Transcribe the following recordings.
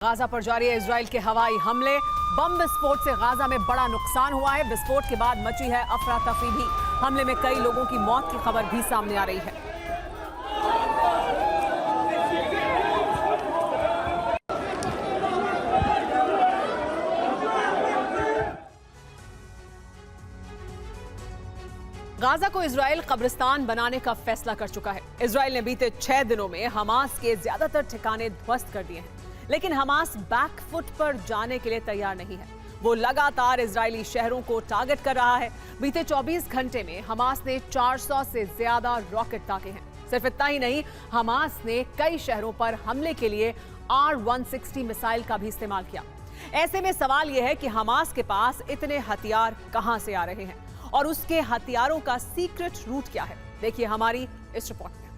Gaza पर जारी है इजराइल के हवाई हमले। बम विस्फोट से गाजा में बड़ा नुकसान हुआ है। विस्फोट के बाद मची है अफरा तफरी भी। हमले में कई लोगों की मौत की खबर भी सामने आ रही है। गाजा को इजराइल कब्रिस्तान बनाने का फैसला कर चुका है। इजराइल ने बीते 6 दिनों में हमास के ज्यादातर ठिकाने ध्वस्त कर दिए हैं, लेकिन हमास बैकफुट पर जाने के लिए तैयार नहीं है। वो लगातार इजरायली शहरों को टारगेट कर रहा है। बीते 24 घंटे में हमास ने 400 से ज्यादा रॉकेट दागे हैं। सिर्फ इतना ही नहीं, हमास ने कई शहरों पर हमले के लिए R-160 मिसाइल का भी इस्तेमाल किया। ऐसे में सवाल यह है कि हमास के पास इतने हथियार कहां से आ रहे हैं और उसके हथियारों का सीक्रेट रूट क्या है। देखिए हमारी इस रिपोर्ट में।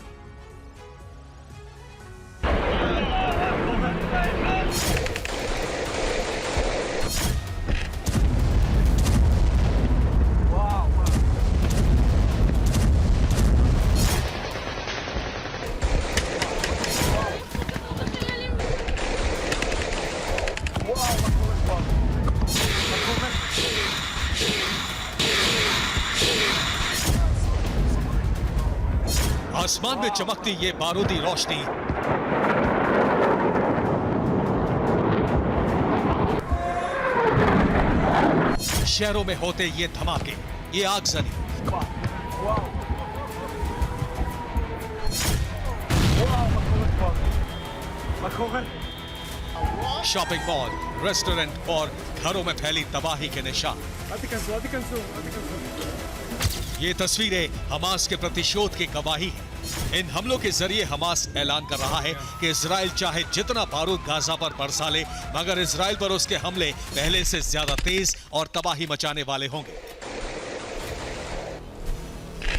आसमान में चमकती ये बारूदी रोशनी शहरों में होते ये धमाके, ये आगजनी, शॉपिंग मॉल, रेस्टोरेंट और घरों में फैली तबाही के निशान। ये तस्वीरें हमास के प्रतिशोध की गवाही है। इन हमलों के जरिए हमास ऐलान कर रहा है कि इजराइल चाहे जितना बारूद गाजा पर बरसा ले, मगर इजराइल पर उसके हमले पहले से ज्यादा तेज और तबाही मचाने वाले होंगे।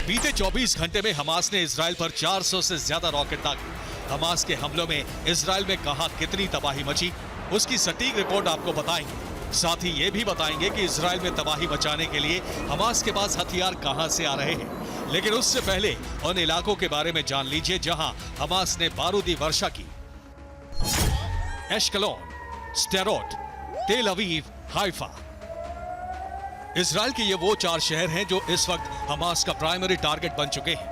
बीते 24 घंटे में हमास ने इजराइल पर 400 से ज्यादा रॉकेट दागे। हमास के हमलों में इजराइल में कहां कितनी तबाही मची, उसकी सटीक रिपोर्ट आपको बताएंगे। साथ ही ये भी बताएंगे कि इजराइल में तबाही मचाने के लिए हमास के पास हथियार कहां से आ रहे हैं। लेकिन उससे पहले उन इलाकों के बारे में जान लीजिए जहां हमास ने बारूदी वर्षा की। एश्केलोन, स्टेरोट, तेल अवीव, हाइफा। इजराइल के ये वो 4 शहर हैं जो इस वक्त हमास का प्राइमरी टारगेट बन चुके हैं।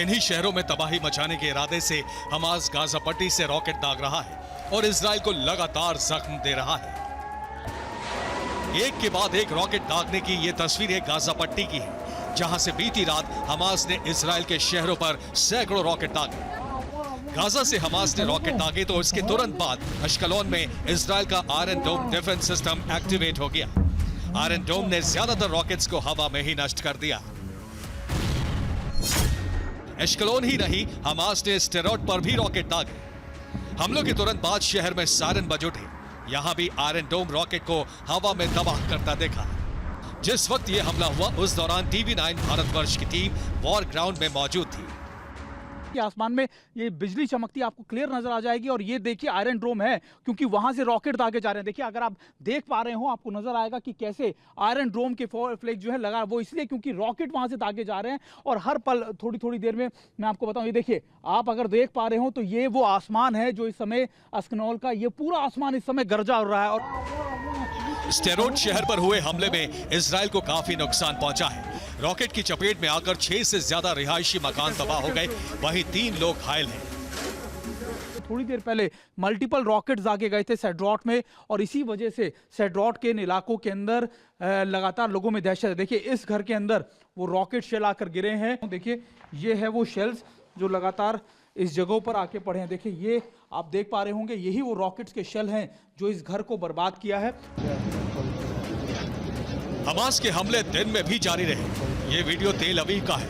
इन्हीं शहरों में तबाही मचाने के इरादे से हमास गाजा पट्टी से रॉकेट दाग रहा है और इजराइल को लगातार जख्म दे रहा है। एक के बाद एक रॉकेट दागने की ये तस्वीरें गाजा पट्टी की है, जहां से बीती रात हमास ने इजराइल के शहरों पर सैकड़ों रॉकेट दागे। गाजा से हमास ने रॉकेट दागे तो इसके तुरंत बाद अश्कलोन में इजराइल का आयरन डोम डिफेंस सिस्टम एक्टिवेट हो गया। आयरन डोम ने ज्यादातर रॉकेट्स को हवा में ही नष्ट कर दिया। अश्कलोन ही नहीं, हमास ने स्टेरोट पर भी रॉकेट दागे। हमलों के तुरंत बाद शहर में सायरन बज उठे। यहां भी आयरन डोम रॉकेट को हवा में तबाह करता देखा। जिस वक्त यह हमला हुआ उस दौरान TV9 भारतवर्ष की टीम वॉर ग्राउंड में मौजूद थी। आसमान में ये बिजली चमकती आपको क्लियर नजर आ जाएगी और ये देखिए आयरन डोम है, क्योंकि वहां से रॉकेट दागे जा रहे हैं। देखिए अगर आप देख पा रहे हो आपको नजर आएगा कि कैसे आयरन डोम के फ्लैग जो है लगा, वो इसलिए क्योंकि रॉकेट वहां से दागे जा रहे हैं और हर पल थोड़ी थोड़ी देर में मैं आपको बताऊं, ये देखिए आप अगर देख पा रहे हो तो ये वो आसमान है जो इस समय अस्कनौल का ये पूरा आसमान इस समय गरजा हो रहा है। और स्टेरोट शहर पर हुए हमले में इजराइल को काफी नुकसान पहुंचा है। रॉकेट की चपेट में आकर 6 से ज्यादा रिहायशी मकान तबाह हो गए, वहीं 3 लोग घायल हैं। थोड़ी देर पहले मल्टीपल रॉकेट्स दागे गए थे सेड्रॉट में और इसी वजह से सेड्रॉट के इन इलाकों के अंदर लगातार लोगों में दहशत है। देखिए इस घर के अंदर वो रॉकेट शेल आकर गिरे हैं। देखिए ये है वो शेल्स जो लगातार इस जगहों पर आके पड़े हैं। देखिए ये आप देख पा रहे होंगे, यही वो रॉकेट्स के शेल हैं जो इस घर को बर्बाद किया है। हमास के हमले दिन में भी जारी रहे। ये वीडियो तेल अवीव का है।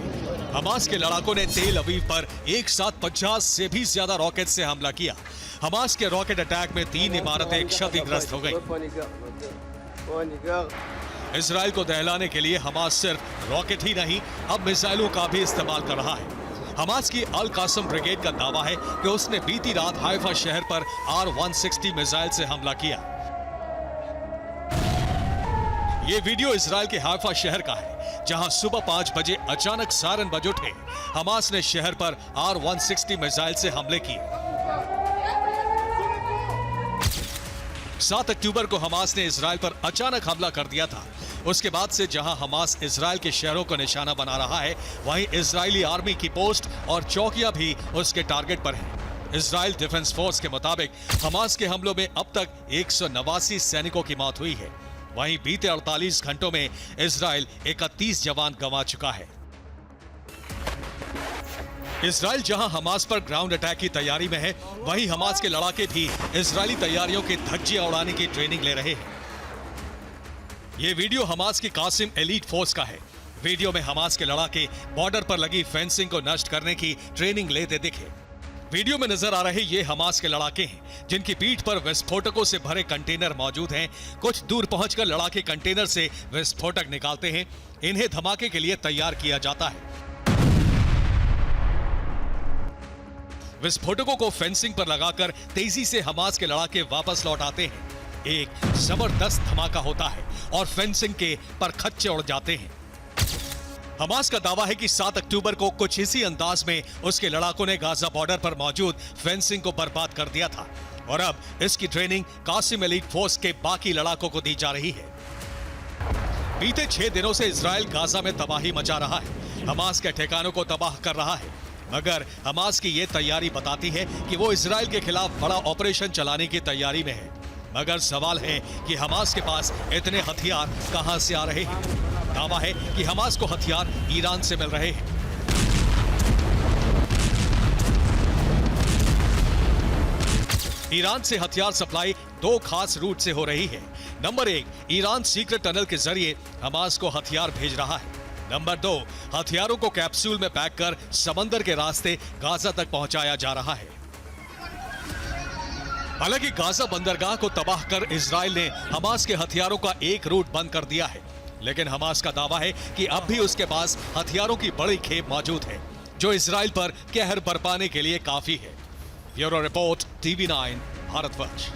हमास के लड़ाकों ने तेल अवीव पर एक साथ 50 से भी ज्यादा रॉकेट से हमला किया। हमास के रॉकेट अटैक में 3 इमारतें क्षतिग्रस्त हो गई। इजराइल को दहलाने के लिए हमास सिर्फ रॉकेट ही नहीं, अब मिसाइलों का भी इस्तेमाल कर रहा है। हमास की अल कासम ब्रिगेड का दावा है कि उसने बीती रात हाइफा शहर पर R-160 मिसाइल से हमला किया। ये वीडियो इजराइल के हाइफा शहर का है, जहां सुबह 5 बजे अचानक सायरन बज उठे। हमास ने शहर पर R-160 मिसाइल से हमले किए। 7 अक्टूबर को हमास ने इजराइल पर अचानक हमला कर दिया था। उसके बाद से जहां हमास इजराइल के शहरों को निशाना बना रहा है, वहीं इजरायली आर्मी की पोस्ट और चौकियां भी उसके टारगेट पर हैं। इजराइल डिफेंस फोर्स के मुताबिक हमास के हमलों में अब तक 189 सैनिकों की मौत हुई है। वहीं बीते 48 घंटों में इजराइल 31 जवान गंवा चुका है। इजराइल जहां हमास पर ग्राउंड अटैक की तैयारी में है, वहीं हमास के लड़ाके भी इजरायली तैयारियों के धज्जियां उड़ाने की ट्रेनिंग ले रहे हैं। ये वीडियो हमास की कासिम एलीट फोर्स का है। वीडियो में हमास के लड़ाके बॉर्डर पर लगी फेंसिंग को नष्ट करने की ट्रेनिंग लेते दिखे। वीडियो में नजर आ रहे ये हमास के लड़ाके हैं, जिनकी पीठ पर विस्फोटकों से भरे कंटेनर मौजूद हैं। कुछ दूर पहुंचकर लड़ाके कंटेनर से विस्फोटक निकालते हैं। इन्हें धमाके के लिए तैयार किया जाता है। विस्फोटकों को फेंसिंग पर लगाकर तेजी से हमास के लड़ाके वापस लौट आते हैं। एक जबरदस्त धमाका होता है और फेंसिंग के परखच्चे उड़ जाते हैं। हमास का दावा है कि 7 अक्टूबर को कुछ इसी अंदाज में उसके लड़ाकों ने गाजा बॉर्डर पर मौजूद फेंसिंग को बर्बाद कर दिया था और अब इसकी ट्रेनिंग कासिम एलीट फोर्स के बाकी लड़ाकों को दी जा रही है। बीते 6 दिनों से इजराइल गाजा में तबाही मचा रहा है, हमास के ठिकानों को तबाह कर रहा है। मगर हमास की यह तैयारी बताती है कि वो इजराइल के खिलाफ बड़ा ऑपरेशन चलाने की तैयारी में है। मगर सवाल है कि हमास के पास इतने हथियार कहां से आ रहे हैं? दावा है कि हमास को हथियार ईरान से मिल रहे हैं। ईरान से हथियार सप्लाई 2 खास रूट से हो रही है। नंबर 1, ईरान सीक्रेट टनल के जरिए हमास को हथियार भेज रहा है। नंबर 2, हथियारों को कैप्सूल में पैक कर समंदर के रास्ते गाजा तक पहुंचाया जा रहा है। हालांकि गाजा बंदरगाह को तबाह कर इजराइल ने हमास के हथियारों का एक रूट बंद कर दिया है, लेकिन हमास का दावा है कि अब भी उसके पास हथियारों की बड़ी खेप मौजूद है, जो इजराइल पर कहर बरपाने के लिए काफी है। Bureau report, TV9 Bharatvarsh.